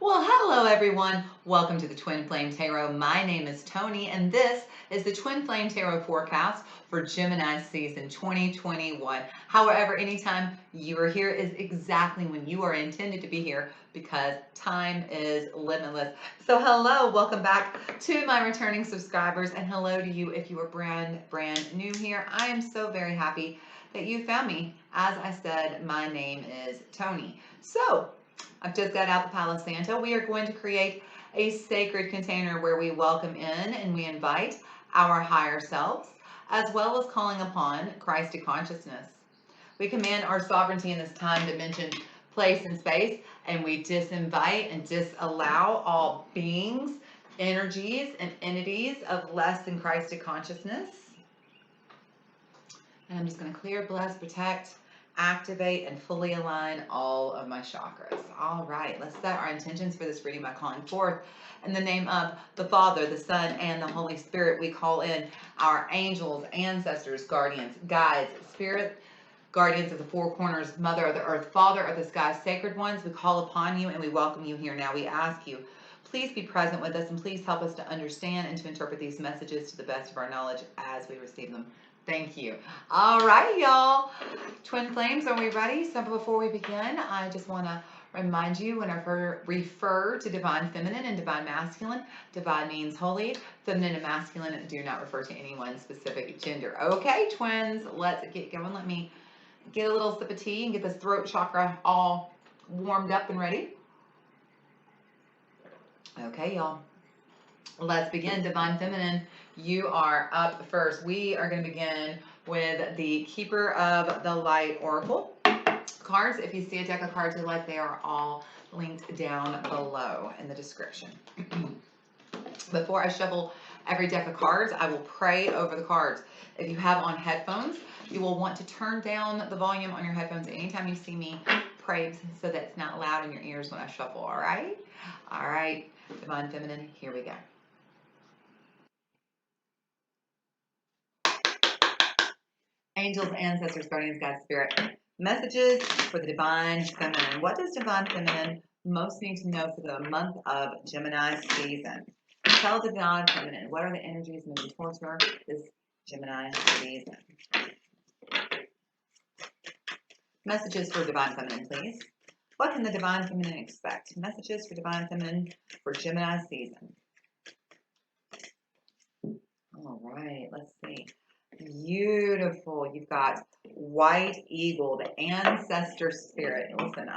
Well, hello everyone. Welcome to the Twin Flame Tarot. My name is Toni, and this is the Twin Flame Tarot forecast for Gemini season 2021. However, anytime you are here is exactly when you are intended to be here because time is limitless. So, hello, welcome back to my returning subscribers, and hello to you if you are brand new here. I am so very happy that you found me. As I said, my name is Toni. So, I've just got out the Palo Santo. We are going to create a sacred container where we welcome in and we invite our higher selves, as well as calling upon Christ consciousness. We command our sovereignty in this time, dimension, place, and space, and we disinvite and disallow all beings, energies, and entities of less than Christ consciousness. And I'm just going to clear, bless, protect, activate, and fully align all of my chakras. All right, let's set our intentions for this reading by calling forth in the name of the Father, the Son, and the Holy Spirit. We call in our angels, ancestors, guardians, guides, spirit, guardians of the four corners, mother of the earth, father of the sky, sacred ones. We call upon you and we welcome you here now. We ask you, please be present with us and please help us to understand and to interpret these messages to the best of our knowledge as we receive them. Thank you. All right, y'all. Twin Flames, are we ready? So before we begin, I just want to remind you when I refer to divine feminine and divine masculine, divine means holy, feminine and masculine do not refer to any one specific gender. Okay, twins, let's get going. Let me get a little sip of tea and get this throat chakra all warmed up and ready. Okay, y'all. Let's begin. Divine Feminine, you are up first. We are going to begin with the Keeper of the Light Oracle cards. If you see a deck of cards you like, they are all linked down below in the description. Before I shuffle every deck of cards, I will pray over the cards. If you have on headphones, you will want to turn down the volume on your headphones anytime you see me pray so that it's not loud in your ears when I shuffle, all right? All right, Divine Feminine, here we go. Angels, ancestors, guardians, God, spirit. Messages for the Divine Feminine. What does Divine Feminine most need to know for the month of Gemini season? Tell Divine Feminine, what are the energies moving towards her this Gemini season? Messages for Divine Feminine, please. What can the Divine Feminine expect? Messages for Divine Feminine for Gemini season. All right, let's see. Beautiful. You've got White Eagle, the ancestor spirit. Listen,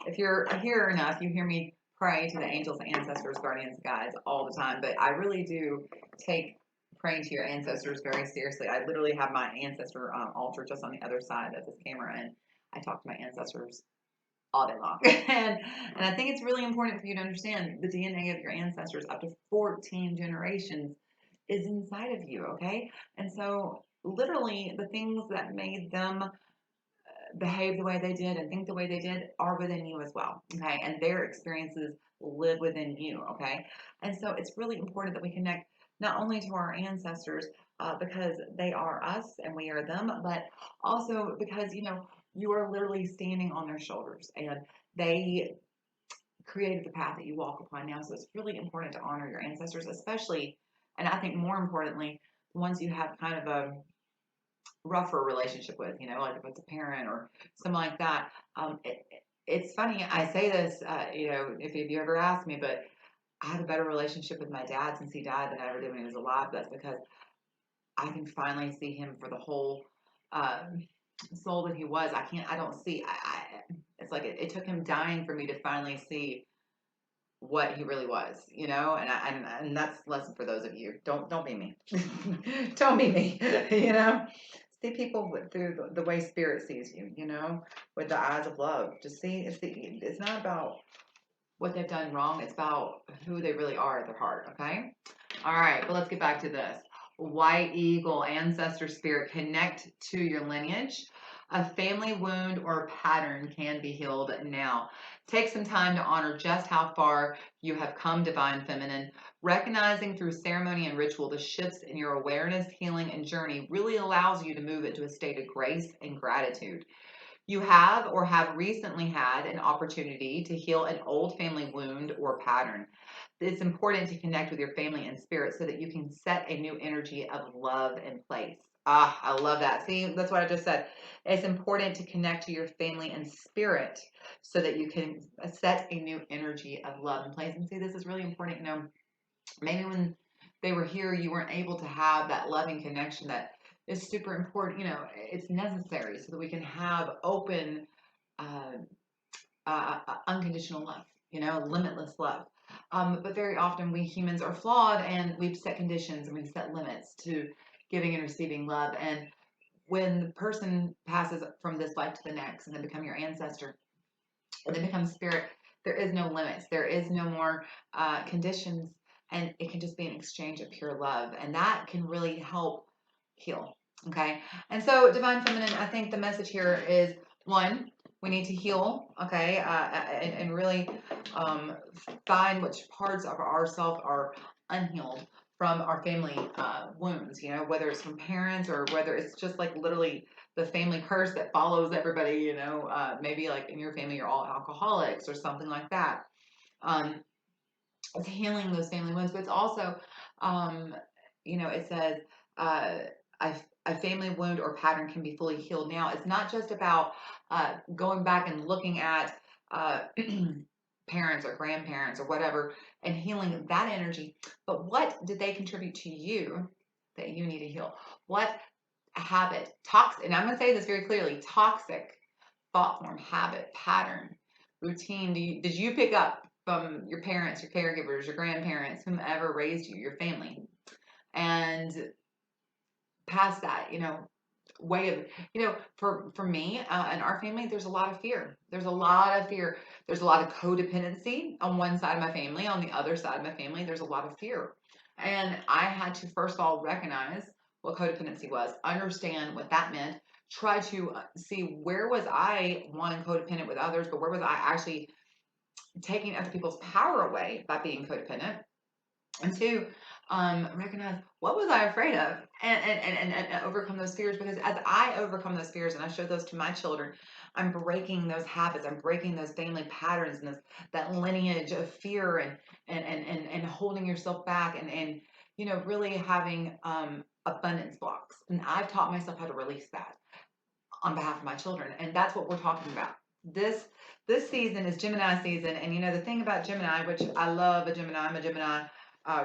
if you're here enough, you hear me pray to the angels, ancestors, guardians, guides all the time. But I really do take praying to your ancestors very seriously. I literally have my ancestor altar just on the other side of this camera, and I talk to my ancestors all day long. and I think it's really important for you to understand the DNA of your ancestors up to 14 generations is inside of you, okay? And so literally the things that made them behave the way they did and think the way they did are within you as well, okay? And their experiences live within you, okay? And so it's really important that we connect not only to our ancestors because they are us and we are them, but also because, you are literally standing on their shoulders and they created the path that you walk upon now. So it's really important to honor your ancestors, especially, and I think more importantly, the ones you have kind of a rougher relationship with, like if it's a parent or something like that. It's funny, I say this, if you ever ask me, but I have a better relationship with my dad since he died than I ever did when he was alive. That's because I can finally see him for the whole soul that he was. I don't see, it's like it took him dying for me to finally see what he really was, and that's a lesson for those of you. Don't be me. Don't be me, See people through the way spirit sees you, with the eyes of love. Just see, it's not about what they've done wrong. It's about who they really are at their heart, okay? All right, but let's get back to this. White Eagle, ancestor spirit, connect to your lineage. A family wound or pattern can be healed now. Take some time to honor just how far you have come, Divine Feminine. Recognizing through ceremony and ritual the shifts in your awareness, healing, and journey really allows you to move into a state of grace and gratitude. You have or have recently had an opportunity to heal an old family wound or pattern. It's important to connect with your family and spirit so that you can set a new energy of love in place. Ah, I love that. See, that's what I just said. It's important to connect to your family and spirit so that you can set a new energy of love in place. And see, this is really important. You know, maybe when they were here, you weren't able to have that loving connection that is super important. You know, it's necessary so that we can have open, uh, unconditional love, you know, limitless love. But very often we humans are flawed and we've set conditions and we've set limits to giving and receiving love. And when the person passes from this life to the next and they become your ancestor and they become spirit, there is no limits. There is no more conditions. And it can just be an exchange of pure love. And that can really help heal. Okay. And so, Divine Feminine, I think the message here is one, we need to heal. Okay. And really find which parts of ourselves are unhealed from our family wounds, you know, whether it's from parents or whether it's just like literally the family curse that follows everybody, you know, maybe like in your family, you're all alcoholics or something like that. It's healing those family wounds, but it's also, you know, it says, a family wound or pattern can be fully healed. Now, it's not just about going back and looking at parents or grandparents or whatever and healing that energy, but what did they contribute to you that you need to heal? What habit, toxic, and I'm going to say this very clearly, toxic thought form, habit, pattern, routine did you pick up from your parents, your caregivers, your grandparents, whomever raised you, your family, and past that, you know, way of, you know, for me and our family, there's a lot of fear. There's a lot of fear. There's a lot of codependency on one side of my family. On the other side of my family, there's a lot of fear. And I had to first of all recognize what codependency was, understand what that meant, try to see where was I, one, codependent with others, but where was I actually taking other people's power away by being codependent. And two, recognize what was I afraid of, and overcome those fears. Because as I overcome those fears and I show those to my children, I'm breaking those habits. I'm breaking those family patterns and that lineage of fear and holding yourself back and you know, really having abundance blocks. And I've taught myself how to release that on behalf of my children, and that's what we're talking about. This season is Gemini season, and you know the thing about Gemini, which I love a Gemini. I'm a Gemini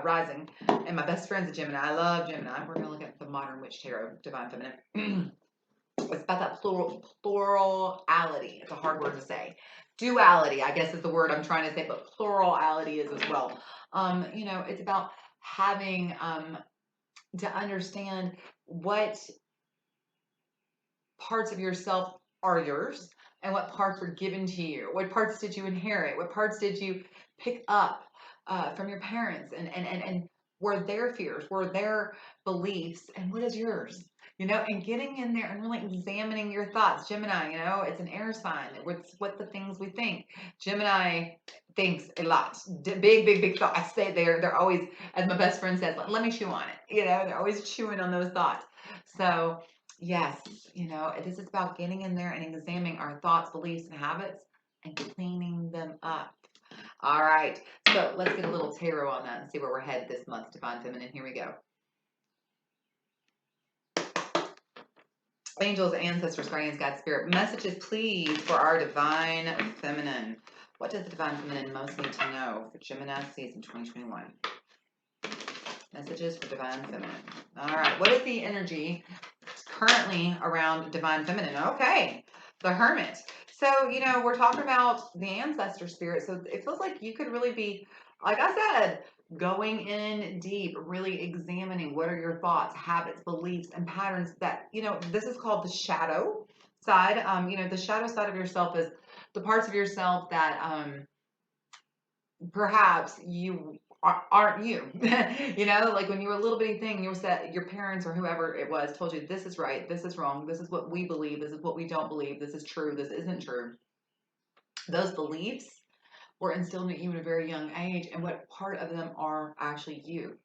rising, and my best friend's a Gemini. I love Gemini. We're gonna look at the Modern Witch Tarot, Divine Feminine. It's about that plurality. It's a hard word to say. Duality, I guess, is the word I'm trying to say, but plurality is as well. You know, it's about having to understand what parts of yourself are yours and what parts were given to you. What parts did you inherit? What parts did you pick up from your parents? And were their fears, were their beliefs, and what is yours? You know, and getting in there and really examining your thoughts. Gemini, you know, it's an air sign. It's what the things we think. Gemini thinks a lot. Big thoughts. I stay there. They're always, as my best friend says, let me chew on it. You know, they're always chewing on those thoughts. So yes, you know, this is about getting in there and examining our thoughts, beliefs, and habits and cleaning them up. All right, so let's get a little tarot on that and see where we're headed this month, Divine Feminine. Here we go. Angels, ancestors, guardians, God, spirit, messages, please, for our Divine Feminine. What does the Divine Feminine most need to know for Gemini season 2021? Messages for Divine Feminine. All right, what is the energy currently around Divine Feminine? Okay, the Hermit. So, you know, we're talking about the ancestor spirit. So it feels like you could really be, like I said, going in deep, really examining what are your thoughts, habits, beliefs, and patterns that, you know, this is called the shadow side. You know, the shadow side of yourself is the parts of yourself that perhaps you aren't you. You know, like when you were a little bitty thing, you were set, your parents or whoever it was told you this is right, this is wrong, this is what we believe, this is what we don't believe, this is true, this isn't true. Those beliefs were instilled in you at a very young age, and what part of them are actually you.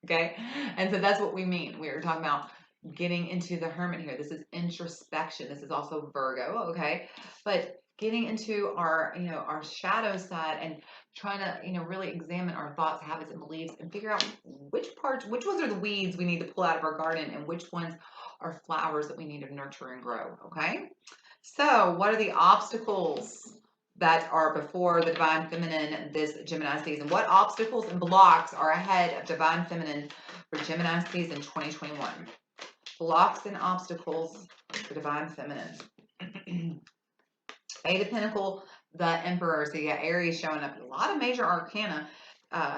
Okay, and so that's what we mean. We were talking about getting into the Hermit here. This is introspection. This is also Virgo, okay? But getting into our, our shadow side and trying to, really examine our thoughts, habits, and beliefs and figure out which ones are the weeds we need to pull out of our garden and which ones are flowers that we need to nurture and grow, okay? So what are the obstacles that are before the Divine Feminine this Gemini season? What obstacles and blocks are ahead of Divine Feminine for Gemini season 2021? Blocks and obstacles for Divine Feminine. Eight of Pentacles, the Emperor. So you got Aries showing up. A lot of major arcana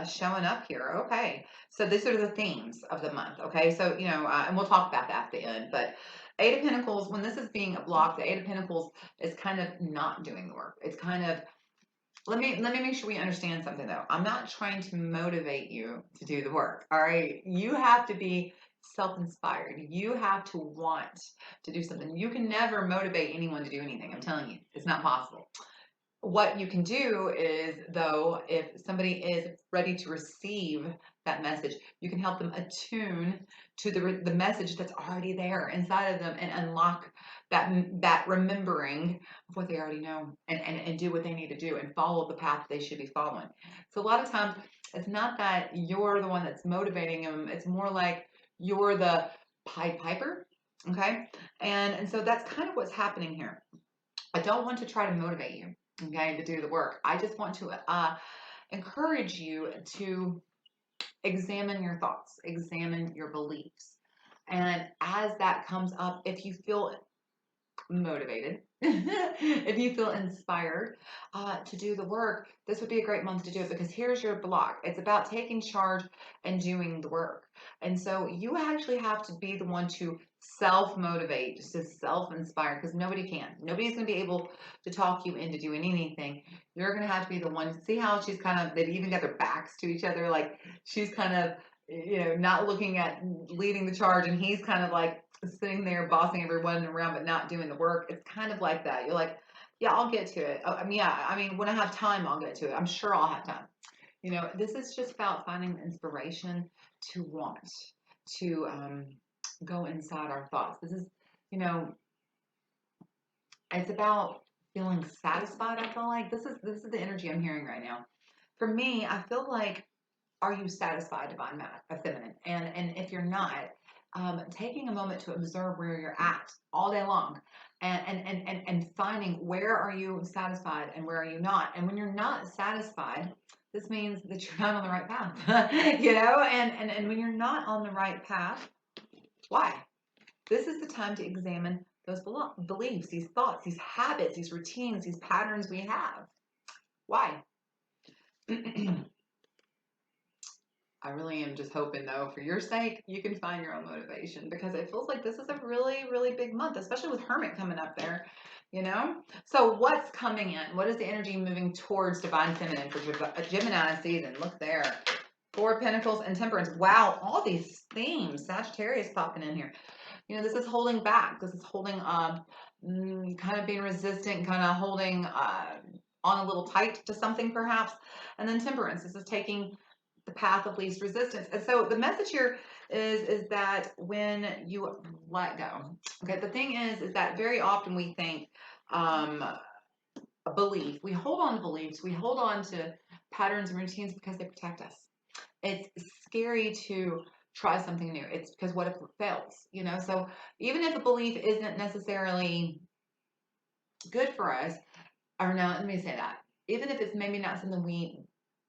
showing up here. Okay. So these are the themes of the month. Okay. So, and we'll talk about that at the end. But Eight of Pentacles, when this is being a block, the Eight of Pentacles is kind of not doing the work. It's kind of, let me make sure we understand something though. I'm not trying to motivate you to do the work. All right. You have to be self-inspired. You have to want to do something. You can never motivate anyone to do anything. I'm telling you, it's not possible. What you can do is, though, if somebody is ready to receive that message, you can help them attune to the message that's already there inside of them and unlock that remembering of what they already know and do what they need to do and follow the path they should be following. So a lot of times it's not that you're the one that's motivating them. It's more like you're the Pied Piper, okay? And so that's kind of what's happening here. I don't want to try to motivate you, okay, to do the work. I just want to encourage you to examine your thoughts, examine your beliefs. And as that comes up, if you feel motivated, if you feel inspired to do the work, this would be a great month to do it, because here's your block. It's about taking charge and doing the work. And so you actually have to be the one to self-motivate, to self-inspire, because nobody can. Nobody's going to be able to talk you into doing anything. You're going to have to be the one. See how she's kind of, they've even got their backs to each other. Like she's kind of, not looking at leading the charge, and he's kind of like sitting there bossing everyone around but not doing the work. It's kind of like that. You're like, yeah, I'll get to it. When I have time, I'll get to it. I'm sure I'll have time. This is just about finding inspiration to want to go inside our thoughts. This is, it's about feeling satisfied. I feel like this is the energy I'm hearing right now. For me, I feel like, are you satisfied, Divine Feminine? And if you're not, taking a moment to observe where you're at all day long and finding where are you satisfied and where are you not. And when you're not satisfied, this means that you're not on the right path, and when you're not on the right path, why? This is the time to examine those beliefs, these thoughts, these habits, these routines, these patterns we have. Why? I really am just hoping, though, for your sake, you can find your own motivation, because it feels like this is a really, really big month, especially with Hermit coming up there, So what's coming in? What is the energy moving towards Divine Feminine for Gemini season? Look there. Four of Pentacles and Temperance. Wow, all these themes. Sagittarius popping in here. This is holding back. This is holding, kind of being resistant, kind of holding on a little tight to something, perhaps. And then Temperance. This is taking the path of least resistance. And so the message here is that when you let go, okay, the thing is that very often we think a belief, we hold on to beliefs, we hold on to patterns and routines because they protect us. It's scary to try something new. It's because what if it fails, So even if a belief isn't necessarily good for us, or no, let me say that. Even if it's maybe not something we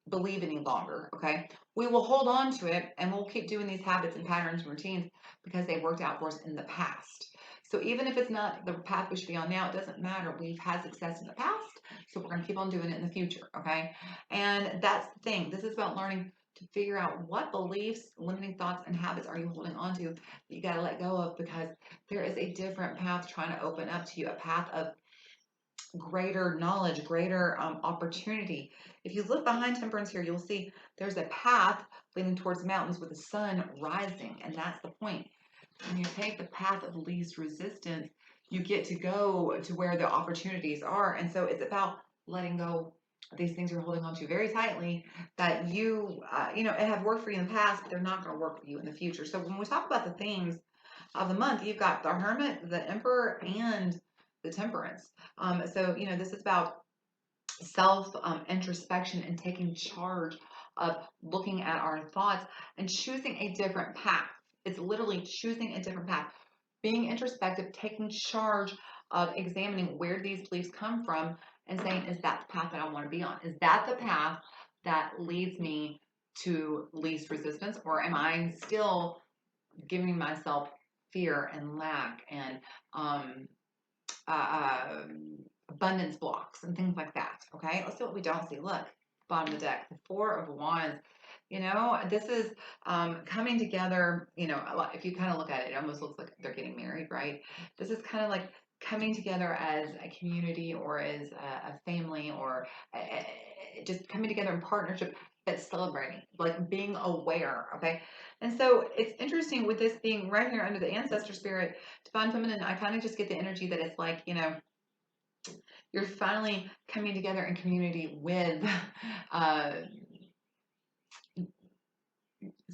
believe any longer, okay, we will hold on to it and we'll keep doing these habits and patterns and routines because they worked out for us in the past. So even if it's not the path we should be on now, it doesn't matter. We've had success in the past, so we're going to keep on doing it in the future, okay? And that's the thing. This is about learning to figure out what beliefs, limiting thoughts, and habits are you holding on to that you got to let go of, because there is a different path trying to open up to you, a path of greater knowledge, greater opportunity. If you look behind Temperance here, you'll see there's a path leading towards the mountains with the sun rising, and that's the point. When you take the path of least resistance, you get to go to where the opportunities are. And so it's about letting go of these things you're holding on to very tightly that it have worked for you in the past, but they're not going to work for you in the future. So when we talk about the themes of the month, you've got the Hermit, the Emperor, and the Temperance. So, you know, this is about self introspection and taking charge of looking at our thoughts and choosing a different path. It's literally choosing a different path, being introspective, taking charge of examining where these beliefs come from and saying, is that the path that I want to be on? Is that the path that leads me to least resistance, or am I still giving myself fear and lack and uh, abundance blocks and things like that? Okay, let's see what we don't see. Look, bottom of the deck, the Four of Wands. You know, this is coming together. You know, a lot, if you kind of look at it, it almost looks like they're getting married, right? This is kind of like coming together as a community or as a family, or just coming together in partnership that's celebrating, like being aware. Okay, and so it's interesting with this being right here under the ancestor spirit, divine feminine. I kind of just get the energy that it's like, you know, you're finally coming together in community with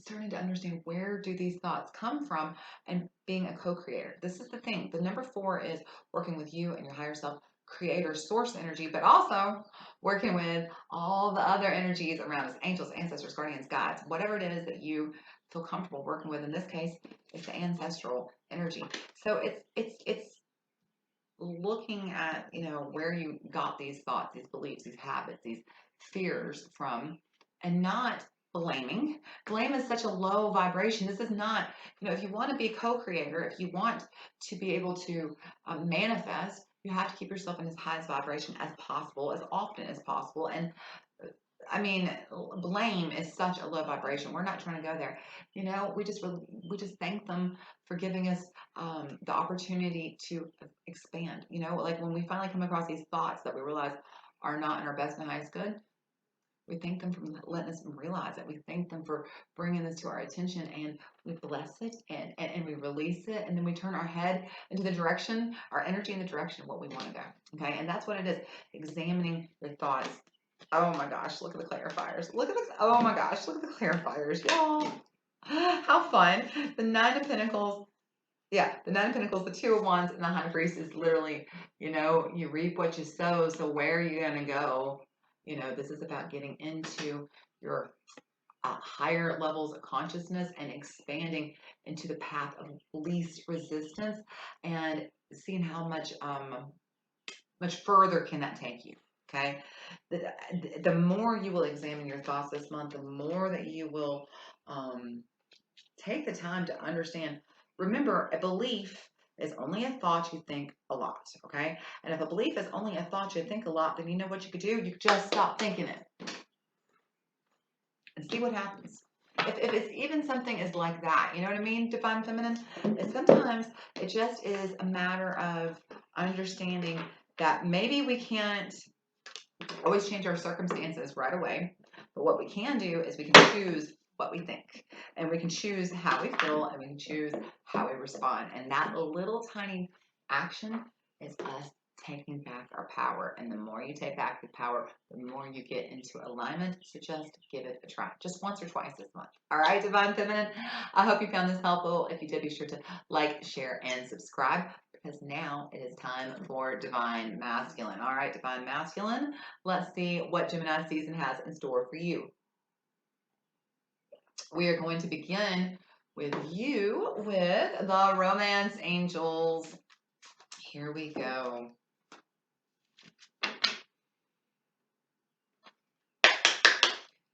starting to understand where do these thoughts come from and being a co-creator. This is the thing. The number 4 is working with you and your higher self, creator, source energy, but also working with all the other energies around us, angels, ancestors, guardians, guides, whatever it is that you feel comfortable working with. In this case, it's the ancestral energy. So it's looking at, you know, where you got these thoughts, these beliefs, these habits, these fears from, and not blaming. Blame is such a low vibration. This is not, you know, if you want to be a co-creator, if you want to be able to manifest, you have to keep yourself in as high as vibration as possible, as often as possible. And I mean, blame is such a low vibration. We're not trying to go there. You know, we just thank them for giving us the opportunity to expand. You know, like when we finally come across these thoughts that we realize are not in our best and highest good, we thank them for letting us realize it. We thank them for bringing this to our attention, and we bless it and we release it, and then we turn our head into the direction, our energy in the direction of what we want to go. Okay, and that's what it is. Examining your thoughts. Oh my gosh, look at the clarifiers. Look at the, oh my gosh, look at the clarifiers, y'all. How fun. The Nine of Pentacles. Yeah, the Nine of Pentacles, the Two of Wands, and the High Priest is literally, you know, you reap what you sow. So where are you going to go? You know, this is about getting into your higher levels of consciousness and expanding into the path of least resistance and seeing how much further can that take you. Okay, the more you will examine your thoughts this month, the more that you will take the time to understand. Remember, a belief is only a thought you think a lot, okay? And if a belief is only a thought you think a lot, then you know what you could do? You could just stop thinking it and see what happens. If it's even something is like that, you know what I mean, Divine Feminine? Sometimes it just is a matter of understanding that maybe we can't always change our circumstances right away, but what we can do is we can choose what we think, and we can choose how we feel, and we can choose how we respond. And that little tiny action is us taking back our power. And the more you take back the power, the more you get into alignment. So just give it a try, just once or twice this month. All right, Divine Feminine, I hope you found this helpful. If you did, be sure to like, share, and subscribe, because now it is time for Divine Masculine. All right, Divine Masculine, let's see what Gemini season has in store for you. We are going to begin with you with the Romance Angels. Here we go.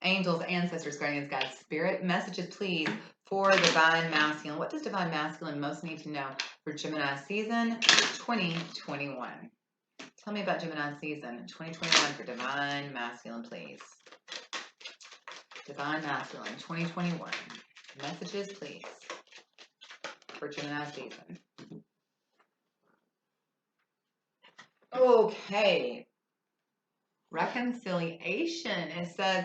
Angels, ancestors, guardians, guides, spirit, messages, please, for Divine Masculine. What does Divine Masculine most need to know for Gemini season 2021? Tell me about Gemini season 2021 for Divine Masculine, please. Divine Masculine 2021. Messages, please, for Gemini season. Okay. Reconciliation. It says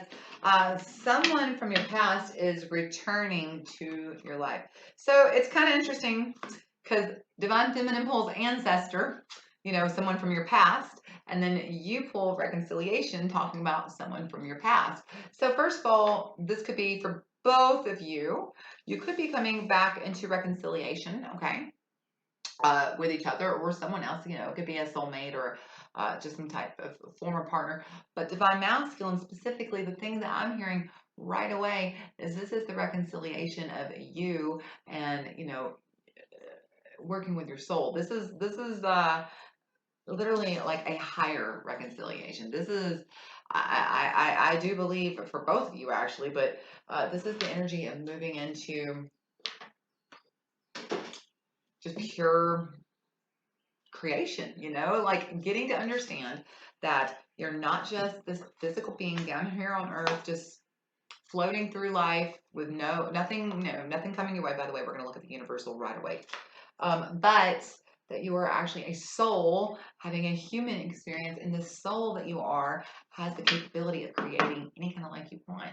someone from your past is returning to your life. So it's kind of interesting because Divine Feminine pulls ancestor, you know, someone from your past, and then you pull reconciliation, talking about someone from your past. So first of all, this could be for both of you, you could be coming back into reconciliation, okay, with each other or someone else. You know, it could be a soulmate or just some type of former partner. But divine masculine specifically, the thing that I'm hearing right away is this is the reconciliation of you and, you know, working with your soul. This is literally like a higher reconciliation. This is, I do believe for both of you actually, but this is the energy of moving into just pure creation, you know, like getting to understand that you're not just this physical being down here on earth, just floating through life with nothing coming your way. By the way, we're going to look at the universal right away. But that you are actually a soul having a human experience, and the soul that you are has the capability of creating any kind of life you want.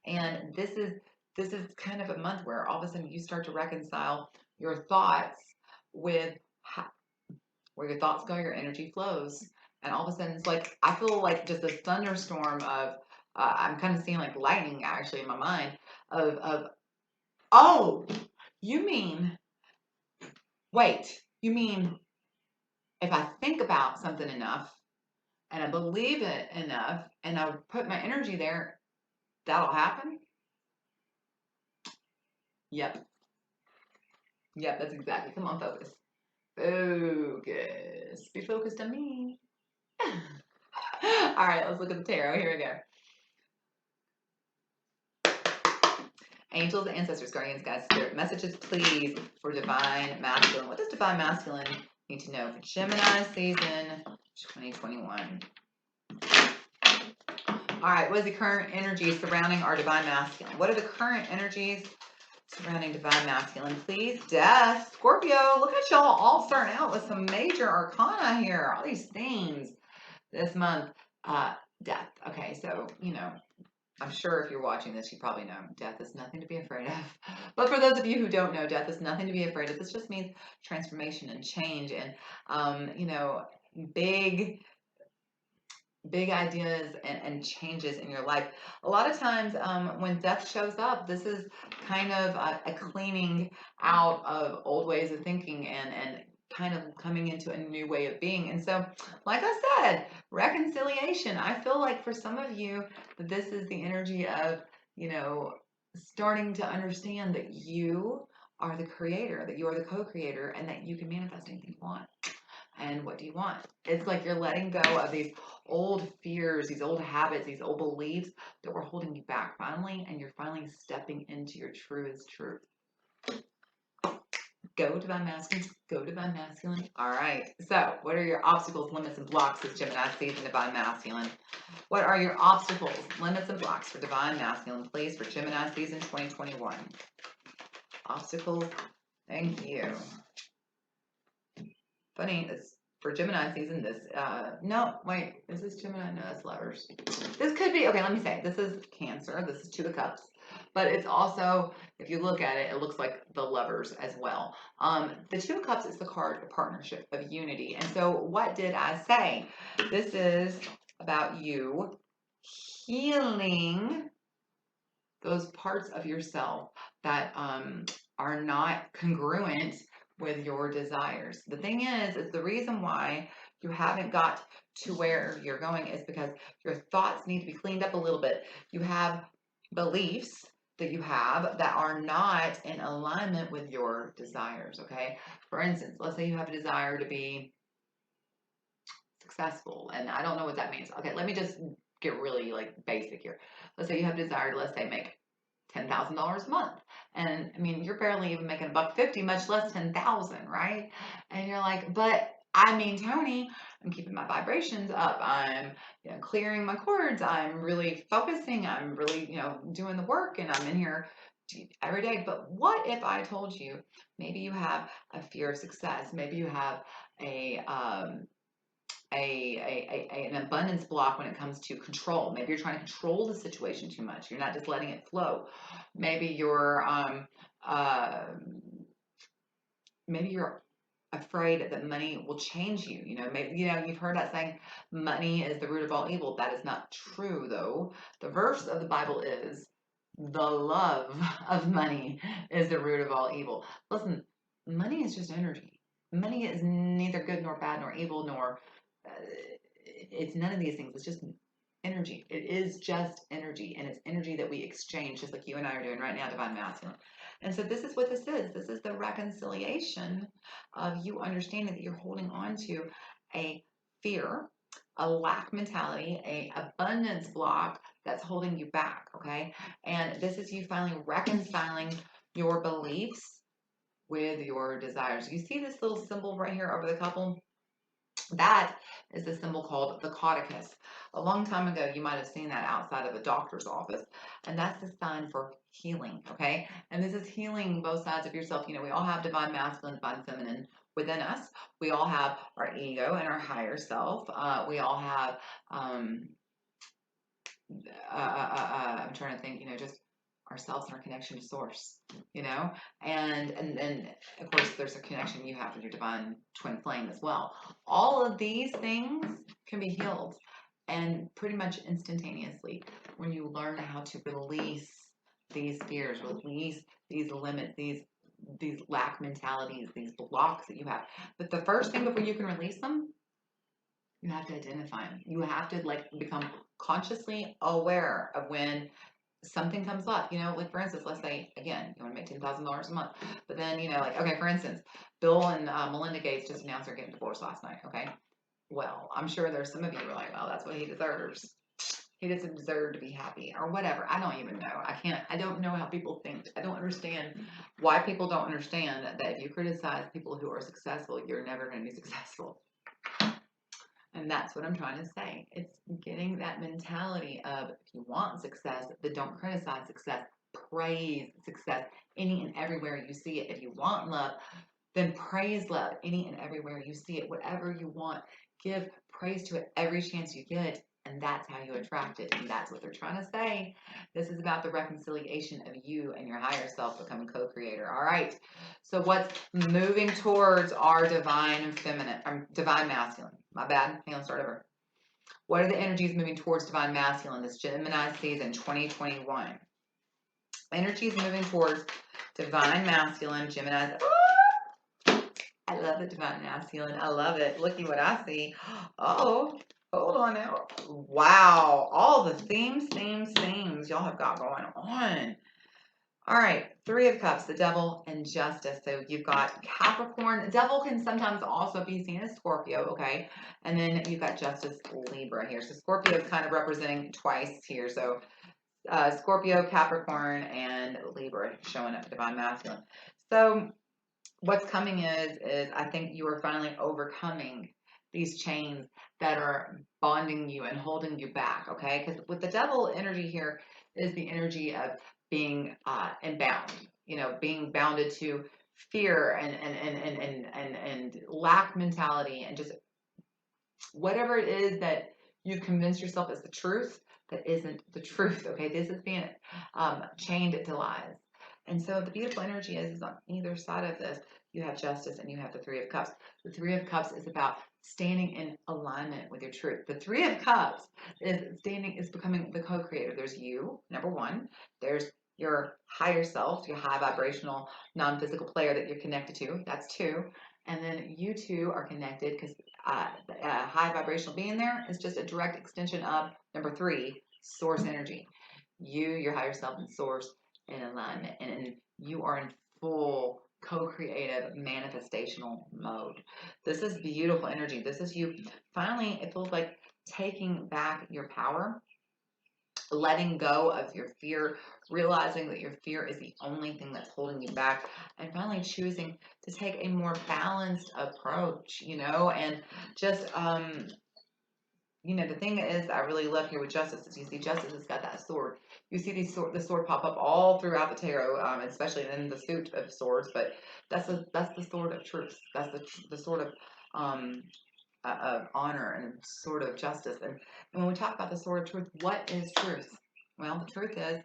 And this is kind of a month where all of a sudden you start to reconcile your thoughts with where your thoughts go, your energy flows. And all of a sudden, it's like, I feel like just a thunderstorm of, I'm kind of seeing like lightning actually in my mind oh, you mean, wait, you mean if I think about something enough and I believe it enough and I put my energy there, that'll happen? Yep. Yep, that's exactly. Come on, focus. Focus. Be focused on me. All right, let's look at the tarot. Here we go. Angels, ancestors, guardians, guides, spirit messages, please, for divine masculine. What does divine masculine need to know for Gemini season 2021? All right, what is the current energy surrounding our divine masculine? What are the current energies surrounding divine masculine? Please, Death, Scorpio. Look at y'all all starting out with some major arcana here. All these themes this month. Death. Okay, so, you know, I'm sure if you're watching this, you probably know death is nothing to be afraid of. But for those of you who don't know, death is nothing to be afraid of. This just means transformation and change and, you know, big ideas and changes in your life. A lot of times when death shows up, this is kind of a cleaning out of old ways of thinking and kind of coming into a new way of being. And so, like I said, reconciliation. I feel like for some of you, that this is the energy of, you know, starting to understand that you are the creator, that you are the co-creator, and that you can manifest anything you want. And what do you want? It's like you're letting go of these old fears, these old habits, these old beliefs that were holding you back finally, and you're finally stepping into your truest truth. Go divine masculine, go divine masculine. All right. So, what are your obstacles, limits, and blocks this Gemini season, divine masculine? What are your obstacles, limits, and blocks for divine masculine, please, for Gemini season 2021? Obstacles. Thank you. Funny, it's for Gemini season. This, no, wait, is this Gemini? No, that's lovers. This could be, okay, let me say, this is Cancer. This is Two of Cups. But it's also, if you look at it, it looks like the lovers as well. The Two of Cups is the card of partnership, of unity. And so what did I say? This is about you healing those parts of yourself that are not congruent with your desires. The thing is the reason why you haven't got to where you're going is because your thoughts need to be cleaned up a little bit. You have beliefs that you have that are not in alignment with your desires, okay? For instance, let's say you have a desire to be successful, and I don't know what that means. Okay, let me just get really like basic here. Let's say you have a desire to, let's say, make $10,000 a month. And I mean, you're barely even making $150, much less 10,000, right? And you're like, but I mean, Toni, I'm keeping my vibrations up. I'm, you know, clearing my cords. I'm really focusing. I'm really, you know, doing the work, and I'm in here every day. But what if I told you maybe you have a fear of success? Maybe you have an abundance block when it comes to control. Maybe you're trying to control the situation too much. You're not just letting it flow. Maybe you're afraid that money will change you. You know, maybe, you know, you've heard that saying, money is the root of all evil. That is not true, though. The verse of the Bible is, the love of money is the root of all evil. Listen, money is just energy. Money is neither good nor bad nor evil nor it's none of these things. It's just energy. It is just energy, and it's energy that we exchange, just like you and I are doing right now, Divine Masculine. And so this is what this is. This is the reconciliation of you understanding that you're holding on to a fear, a lack mentality, a abundance block that's holding you back, okay? And this is you finally reconciling your beliefs with your desires. You see this little symbol right here over the couple? That is the symbol called the caduceus. A long time ago, you might have seen that outside of a doctor's office, and that's the sign for healing, okay? And this is healing both sides of yourself. You know, we all have divine masculine, divine feminine within us. We all have our ego and our higher self. We all have, I'm trying to think, you know, just ourselves and our connection to source, you know, and then of course there's a connection you have with your divine twin flame as well. All of these things can be healed, and pretty much instantaneously when you learn how to release these fears, release these limits, these lack mentalities, these blocks that you have. But the first thing before you can release them, you have to identify them. You have to like become consciously aware of when something comes up, you know, like for instance, let's say, again, you want to make $10,000 a month, but then, you know, like, okay, for instance, Bill and Melinda Gates just announced they're getting divorced last night, okay? Well, I'm sure there's some of you who are like, well, that's what he deserves. He doesn't deserve to be happy or whatever. I don't even know. I don't know how people think. I don't understand why people don't understand that if you criticize people who are successful, you're never going to be successful. And that's what I'm trying to say. It's getting that mentality of if you want success, then don't criticize success. Praise success any and everywhere you see it. If you want love, then praise love any and everywhere you see it. Whatever you want, give praise to it every chance you get. And that's how you attract it. And that's what they're trying to say. This is about the reconciliation of you and your higher self becoming co-creator. All right. So what's moving towards our divine feminine, divine masculine? My bad. Hang on, start over. What are the energies moving towards divine masculine this Gemini season 2021? Energies moving towards divine masculine, Gemini. I love it, divine masculine. I love it. Looky what I see. Oh, hold on now. Wow. All the themes y'all have got going on. All right. 3 of Cups, the Devil, and Justice. So you've got Capricorn. The Devil can sometimes also be seen as Scorpio, okay? And then you've got Justice, Libra here. So Scorpio is kind of representing twice here. So Scorpio, Capricorn, and Libra showing up divine masculine. So what's coming is I think you are finally overcoming these chains that are bonding you and holding you back, okay? Because with the Devil energy here is the energy of being bound, you know, being bounded to fear and lack mentality and just whatever it is that you've convinced yourself is the truth that isn't the truth, okay? This is being chained to lies. And so the beautiful energy is on either side of this, you have Justice and you have the 3 of Cups. The 3 of Cups is about standing in alignment with your truth. The 3 of Cups is becoming the co-creator. There's you, number 1. There's your higher self, your high vibrational, non-physical player that you're connected to. That's 2. And then you two are connected because high vibrational being there is just a direct extension of number 3, source energy. You, your higher self, and source in alignment, and you are in full co-creative manifestational mode. This is beautiful energy. This is you finally, it feels like taking back your power, letting go of your fear, realizing that your fear is the only thing that's holding you back, and finally choosing to take a more balanced approach, you know, and just you know, the thing is I really love here with Justice is you see Justice has got that sword. You see the sword pop up all throughout the tarot, especially in the suit of swords. But that's the sword of truth. That's the sword of honor and sword of justice. And when we talk about the sword of truth, what is truth? Well, the truth is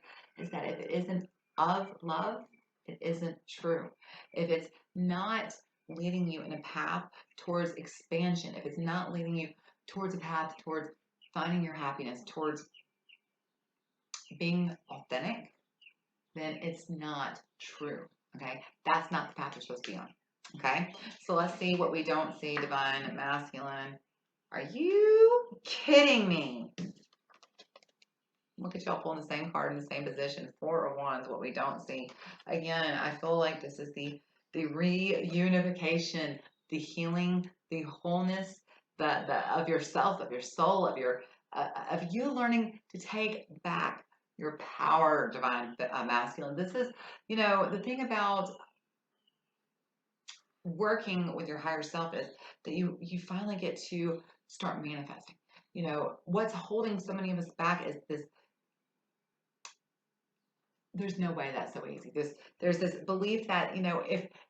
that if it isn't of love, it isn't true. If it's not leading you in a path towards expansion, if it's not leading you towards a path towards finding your happiness, towards being authentic, then it's not true. Okay, that's not the path you're supposed to be on. Okay, so let's see what we don't see, divine masculine. Are you kidding me? Look at y'all pulling the same card in the same position. Four of Wands, what we don't see. Again, I feel like this is the reunification, the healing, the wholeness, the of yourself, of your soul, of you learning to take back your power, divine masculine. This is, the thing about working with your higher self is that you finally get to start manifesting. What's holding so many of us back is this. There's no way that's so easy. There's this belief that,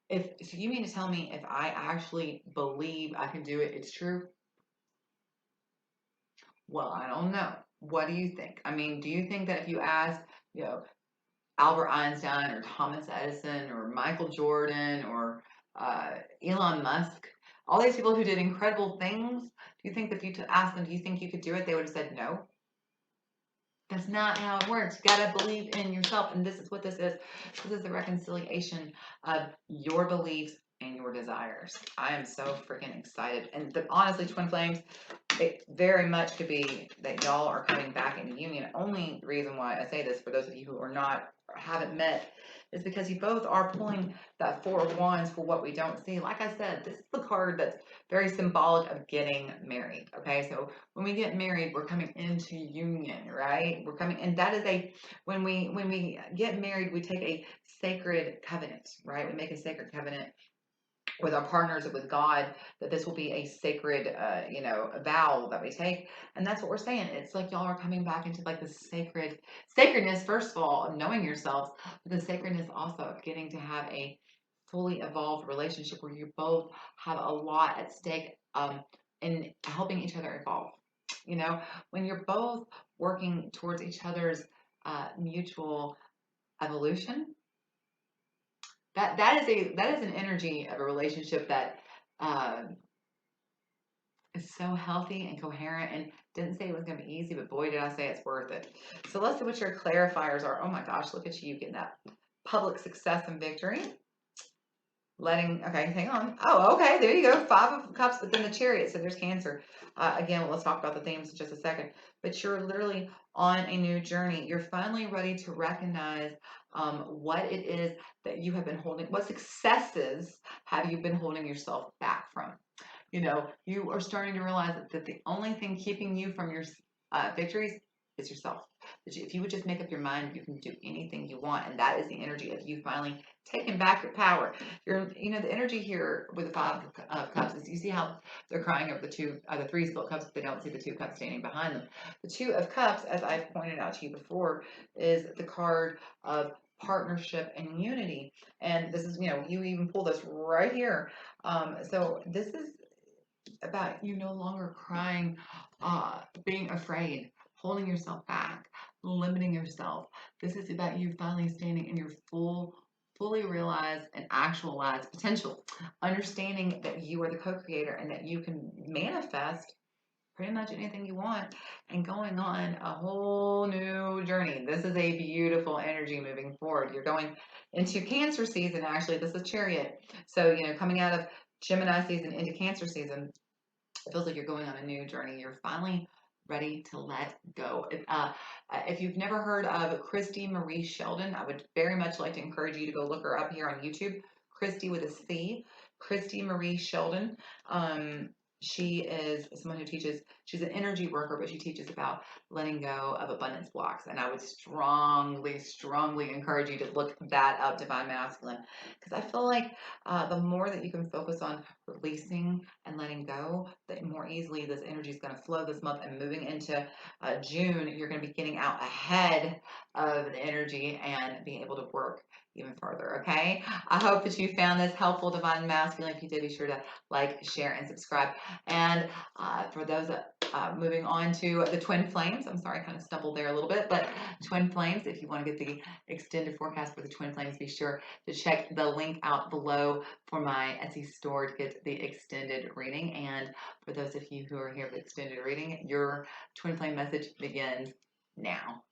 if so you mean to tell me if I actually believe I can do it, it's true? Well, I don't know. What do you think? I mean, do you think that if you ask, you know, Albert Einstein or Thomas Edison or Michael Jordan or Elon Musk, all these people who did incredible things, do you think that if you asked them, do you think you could do it? They would have said no. That's not how it works. You gotta believe in yourself. And this is what this is. This is the reconciliation of your beliefs and your desires. I am so freaking excited. And honestly, Twin Flames, it very much could be that y'all are coming back into union. Only reason why I say this, for those of you who are not or haven't met, is because you both are pulling that Four of Wands for what we don't see. Like I said, this is the card that's very symbolic of getting married. Okay, so when we get married, we're coming into union, right? We're coming, and that is when we get married, we take a sacred covenant, right? We make a sacred covenant with our partners or with God, that this will be a sacred, vow that we take. And that's what we're saying. It's like y'all are coming back into like the sacredness, first of all, of knowing yourselves, but the sacredness also of getting to have a fully evolved relationship where you both have a lot at stake in helping each other evolve. When you're both working towards each other's mutual evolution, that is an energy of a relationship that is so healthy and coherent. And didn't say it was going to be easy, but boy, did I say it's worth it. So let's see what your clarifiers are. Oh my gosh, look at you getting that public success and victory. Okay, hang on. Oh, okay, there you go. Five of Cups, but then the Chariot. So there's Cancer. Again, let's talk about the themes in just a second. But you're literally on a new journey. You're finally ready to recognize what it is that you have been holding. What successes have you been holding yourself back from? You are starting to realize that the only thing keeping you from your victories is yourself. If you would just make up your mind, you can do anything you want, and that is the energy of you finally taking back your power. The energy here with the Five of Cups is, you see how they're crying over the Three Spilled Cups, but they don't see the Two Cups standing behind them. The Two of Cups, as I've pointed out to you before, is the card of partnership and unity. And this is, you even pull this right here. So this is about you no longer crying, being afraid, holding yourself back, limiting yourself. This is about you finally standing in your fully realized and actualized potential, understanding that you are the co-creator and that you can manifest pretty much anything you want, and going on a whole new journey. This is a beautiful energy moving forward. You're going into Cancer season. Actually, this is Chariot. So, coming out of Gemini season into Cancer season, it feels like you're going on a new journey. You're finally ready to let go. If you've never heard of Christy Marie Sheldon, I would very much like to encourage you to go look her up here on YouTube. Christy with a C, Christy Marie Sheldon. She is someone who teaches, she's an energy worker, but she teaches about letting go of abundance blocks. And I would strongly, strongly encourage you to look that up, Divine Masculine, because I feel like the more that you can focus on releasing and letting go, the more easily this energy is going to flow this month. And moving into June, you're going to be getting out ahead of the energy and being able to work even further. Okay, I hope that you found this helpful, Divine Masculine. If you did, be sure to like, share, and subscribe. And for those moving on to the Twin Flames, I'm sorry, I kind of stumbled there a little bit, but Twin Flames, if you want to get the extended forecast for the Twin Flames, be sure to check the link out below for my Etsy store to get the extended reading. And for those of you who are here for the extended reading, your Twin Flame message begins now.